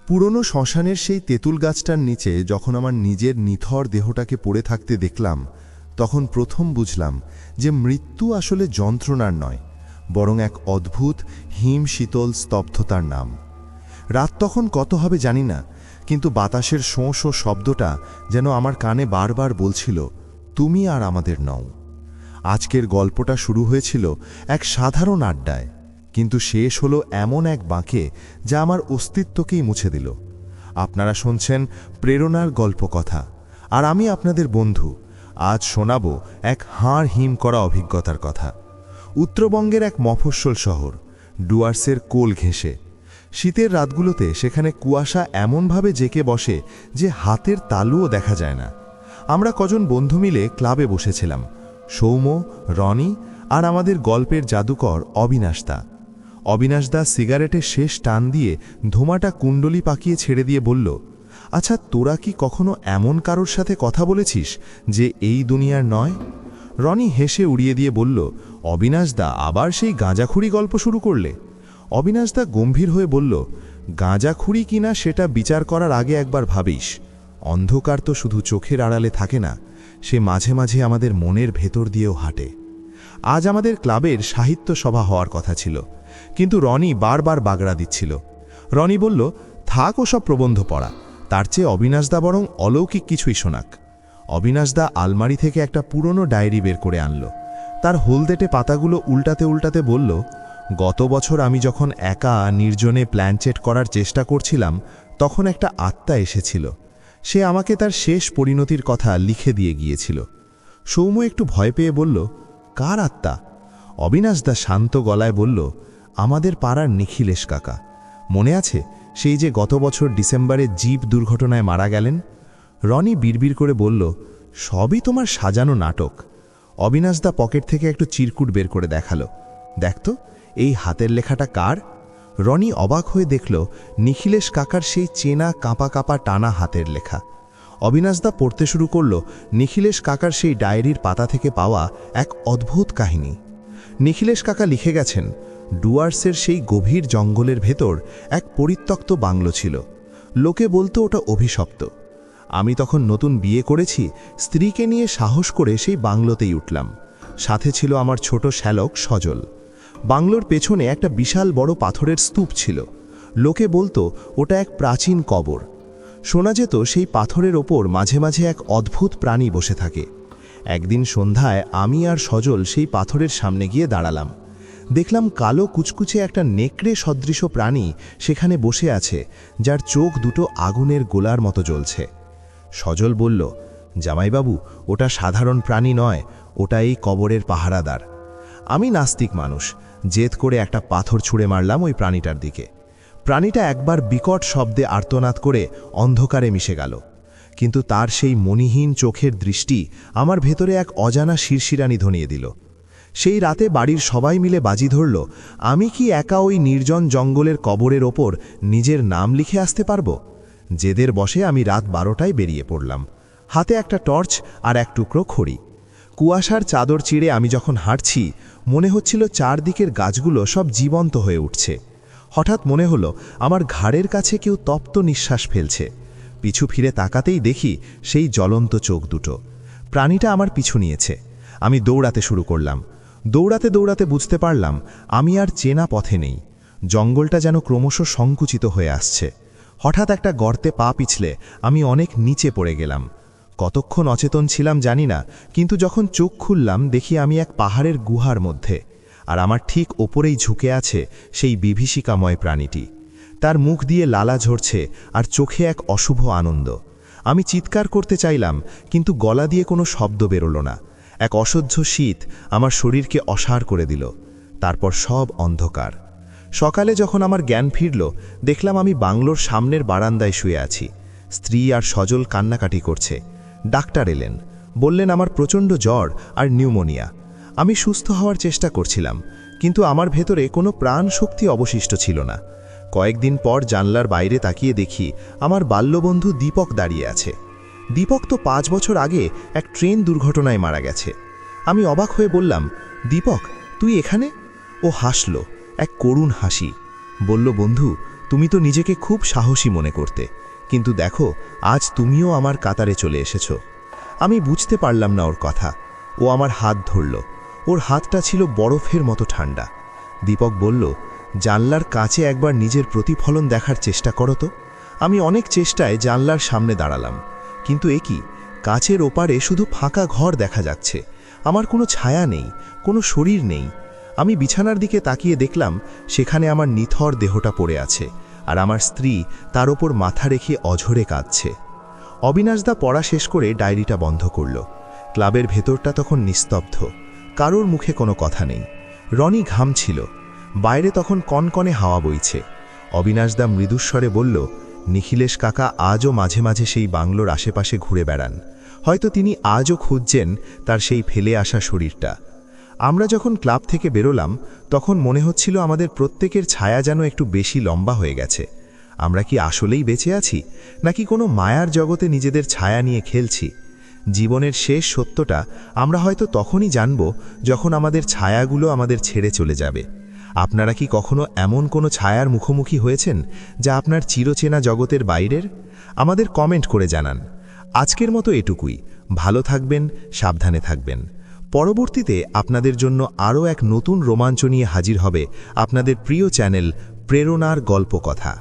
পুরনো শ্মশানের সেই তেঁতুল গাছটার নিচে যখন আমার নিজের নিথর দেহটাকে পড়ে থাকতে দেখলাম, তখন প্রথম বুঝলাম যে মৃত্যু আসলে যন্ত্রণার নয়, বরং এক অদ্ভুত হিম শীতল স্তব্ধতার নাম। রাত তখন কত হবে জানি না, কিন্তু বাতাসের শোঁ শোঁ শব্দটা যেন আমার কানে বারবার বলছিল, তুমি আর আমাদের নও। আজকের গল্পটা শুরু হয়েছিল এক সাধারণ আড্ডায়, কিন্তু শেষ হলো এমন এক বাঁকে যা আমার অস্তিত্বকেই মুছে দিল। আপনারা শুনছেন প্রেরণার গল্পকথা, আর আমি আপনাদের বন্ধু। আজ শোনাব এক হাড় হিম করা অভিজ্ঞতার কথা। উত্তরবঙ্গের এক মফস্বল শহর, ডুয়ার্সের কোল ঘেঁষে। শীতের রাতগুলোতে সেখানে কুয়াশা এমনভাবে জেকে বসে যে হাতের তালুও দেখা যায় না। আমরা কজন বন্ধু মিলে ক্লাবে বসেছিলাম, সৌম্য, রনি আর আমাদের গল্পের জাদুকর অবিনাশদা। অবিনাশদা সিগারেটের শেষ টান দিয়ে ধোঁয়াটা কুণ্ডলি পাকিয়ে ছেড়ে দিয়ে বলল, আচ্ছা, তোরা কি কখনো এমন কারোর সাথে কথা বলেছিস যে এই দুনিয়ার নয়? রনি হেসে উড়িয়ে দিয়ে বলল, অবিনাশদা আবার সেই গাঁজাখুরি গল্প শুরু করলে? অবিনাশদা গম্ভীর হয়ে বলল, গাঁজাখুরি কিনা সেটা বিচার করার আগে একবার ভাবিস। অন্ধকার তো শুধু চোখের আড়ালে থাকে না, সে মাঝে মাঝে আমাদের মনের ভেতর দিয়েও হাঁটে। আজ আমাদের ক্লাবের সাহিত্য সভা হওয়ার কথা ছিল, কিন্তু রনি বারবার বাগড়া দিচ্ছিল। রনি বলল, থাক ওসব প্রবন্ধ পড়া, তার চেয়ে অবিনাশদা বরং অলৌকিক কিছুই শোনাক। অবিনাশদা আলমারি থেকে একটা পুরনো ডায়েরি বের করে আনল। তার হলদেটে পাতাগুলো উল্টাতে উল্টাতে বলল, গত বছর আমি যখন একা নির্জনে প্ল্যানচেট করার চেষ্টা করছিলাম, তখন একটা আত্মা এসেছিল। সে আমাকে তার শেষ পরিণতির কথা লিখে দিয়ে গিয়েছিল। সৌম্য একটু ভয় পেয়ে বলল, কার আত্মা? অবিনাশদা শান্ত গলায় বলল, আমাদের পাড়ার নিখিলেশ কাকা। মনে আছে সেই যে গত বছর ডিসেম্বরে জিপ দুর্ঘটনায় মারা গেলেন? রনি বিড়বিড় করে বলল, সবই তোমার সাজানো নাটক। অবিনাশদা পকেট থেকে একটু চিরকুট বের করে দেখালো, দেখতো এই হাতের লেখাটা কার? রনি অবাক হয়ে দেখল নিখিলেশ কাকার সেই চেনা কাঁপা কাঁপা টানা হাতের লেখা। অবিনাশদা পড়তে শুরু করল নিখিলেশ কাকার সেই ডায়েরির পাতা থেকে পাওয়া এক অদ্ভুত কাহিনী। নিখিলেশ কাকা লিখে গেছেন, ডুয়ার্সের সেই গভীর জঙ্গলের ভেতর এক পরিত্যক্ত বাংলো ছিল। লোকে বলতো ওটা অভিশপ্ত। আমি তখন নতুন বিয়ে করেছি, স্ত্রীকে নিয়ে সাহস করে সেই বাংলোতেই উঠলাম। সাথে ছিল আমার ছোট শ্যালক সজল। বাংলোর পেছনে একটা বিশাল বড় পাথরের স্তূপ ছিল। লোকে বলতো ওটা এক প্রাচীন কবর। শোনা যেত সেই পাথরের ওপর মাঝে মাঝে এক অদ্ভুত প্রাণী বসে থাকে। একদিন সন্ধ্যায় আমি আর সজল সেই পাথরের সামনে গিয়ে দাঁড়ালাম। দেখলাম কালো কুচকুচে একটা নেকড়ে সদৃশ প্রাণী সেখানে বসে আছে, যার চোখ দুটো আগুনের গোলার মতো জ্বলছে। সজল বলল, জামাইবাবু, ওটা সাধারণ প্রাণী নয়, ওটা এই কবরের পাহারাদার। আমি নাস্তিক মানুষ, জেদ করে একটা পাথর ছুঁড়ে মারলাম ওই প্রাণীটার দিকে। প্রাণীটা একবার বিকট শব্দে আর্তনাদ করে অন্ধকারে মিশে গেল, কিন্তু তার সেই মণিহীন চোখের দৃষ্টি আমার ভেতরে এক অজানা শিরশিরানি ধনিয়ে দিল। সেই রাতে বাড়ির সবাই মিলে বাজি ধরল, আমি কি একা ওই নির্জন জঙ্গলের কবরের ওপর নিজের নাম লিখে আসতে পারব? জেদের বসে আমি রাত 12টায় বেরিয়ে পড়লাম, হাতে একটা টর্চ আর এক টুকরো খড়ি। কুয়াশার চাদর চিড়ে আমি যখন হাঁটছি, মনে হচ্ছিল চারদিকের গাছগুলো সব জীবন্ত হয়ে উঠছে। হঠাৎ মনে হলো আমার ঘাড়ের কাছে কেউ তপ্ত নিঃশ্বাস ফেলছে। পিছু ফিরে তাকাতেই দেখি সেই জ্বলন্ত চোখ দুটো। প্রাণীটা আমার পিছু নিয়েছে। আমি দৌড়াতে শুরু করলাম। দৌড়াতে দৌড়াতে বুঝতে পারলাম আমি আর চেনা পথে নেই। জঙ্গলটা যেন ক্রমশ সংকুচিত হয়ে আসছে। হঠাৎ একটা গর্তে পা পিছলে আমি অনেক নিচে পড়ে গেলাম। কতক্ষণ অচেতন ছিলাম জানি না, কিন্তু যখন চোখ খুললাম দেখি আমি এক পাহাড়ের গুহার মধ্যে, আর আমার ঠিক ওপরেই ঝুঁকে আছে সেই বিভীষিকাময় প্রাণীটি। তার মুখ দিয়ে লালা ঝরছে আর চোখে এক অশুভ আনন্দ। আমি চিৎকার করতে চাইলাম, কিন্তু গলা দিয়ে কোনো শব্দ বেরোলো না। এক অসহ্য শীত আমার শরীরকে অসাড় করে দিল। তারপর সব অন্ধকার। সকালে যখন আমার জ্ঞান ফিরল, দেখলাম আমি বাংলোর সামনের বারান্দায় শুয়ে আছি। স্ত্রী আর সজল কান্নাকাটি করছে। ডাক্তার এলেন, বললেন আমার প্রচণ্ড জ্বর আর নিউমোনিয়া। আমি সুস্থ হওয়ার চেষ্টা করছিলাম, কিন্তু আমার ভেতরে কোনো প্রাণ শক্তি অবশিষ্ট ছিল না। কয়েকদিন পর জানলার বাইরে তাকিয়ে দেখি আমার বাল্যবন্ধু দীপক দাঁড়িয়ে আছে। দীপক তো 5 বছর আগে এক ট্রেন দুর্ঘটনায় মারা গেছে। আমি অবাক হয়ে বললাম, দীপক, তুই এখানে? ও হাসল, এক করুণ হাসি। বলল, বন্ধু, তুমি তো নিজেকে খুব সাহসী মনে করতে, কিন্তু দেখো আজ তুমিও আমার কাতারে চলে এসেছো। আমি বুঝতে পারলাম না ওর কথা। ও আমার হাত ধরল। ওর হাতটা ছিল বরফের মতো ঠান্ডা। দীপক বলল, জানলার কাছে একবার নিজের প্রতিফলন দেখার চেষ্টা করো তো। আমি অনেক চেষ্টায় জানলার সামনে দাঁড়ালাম, কিন্তু এ কি, কাচের ওপারে শুধু ফাঁকা ঘর দেখা যাচ্ছে। আমার কোনো ছায়া নেই, কোনো শরীর নেই। আমি বিছানার দিকে তাকিয়ে দেখলাম সেখানে আমার নিথর দেহটা পড়ে আছে, আর আমার স্ত্রী তার ওপর মাথা রেখে অঝরে কাঁদছে। অবিনাশদা পড়া শেষ করে ডায়েরিটা বন্ধ করল। ক্লাবের ভেতরটা তখন নিস্তব্ধ, কারোর মুখে কোনো কথা নেই। রনি ঘামছিল। বাইরে তখন কনকনে হাওয়া বইছে। অবিনাশদা মৃদুস্বরে বলল, নিখিলেশ কাকা আজও মাঝে মাঝে সেই বাংলোর আশেপাশে ঘুরে বেড়ান। হয়তো তিনি আজও খুঁজছেন তার সেই ফেলে আসা শরীরটা। আমরা যখন ক্লাব থেকে বেরোলাম তখন মনে হচ্ছিল আমাদের প্রত্যেকের ছায়া যেন একটু বেশি লম্বা হয়ে গেছে। আমরা কি আসলেই বেঁচে আছি, নাকি কোনো মায়ার জগতে নিজেদের ছায়া নিয়ে খেলছি? জীবনের শেষ সত্যটা আমরা হয়তো তখনই জানব যখন আমাদের ছায়াগুলো আমাদের ছেড়ে চলে যাবে। আপনারা কি কখনো এমন কোনো ছায়ার মুখোমুখি হয়েছেন যা আপনার চিরচেনা জগতের বাইরের? আমাদের কমেন্ট করে জানান। আজকের মতো এটুকুই। ভালো থাকবেন, সাবধানে থাকবেন। পরবর্তীতে আপনাদের জন্য আরও এক নতুন রোমাঞ্চ নিয়ে হাজির হবে আপনাদের প্রিয় চ্যানেল প্রেরণার গল্প কথা।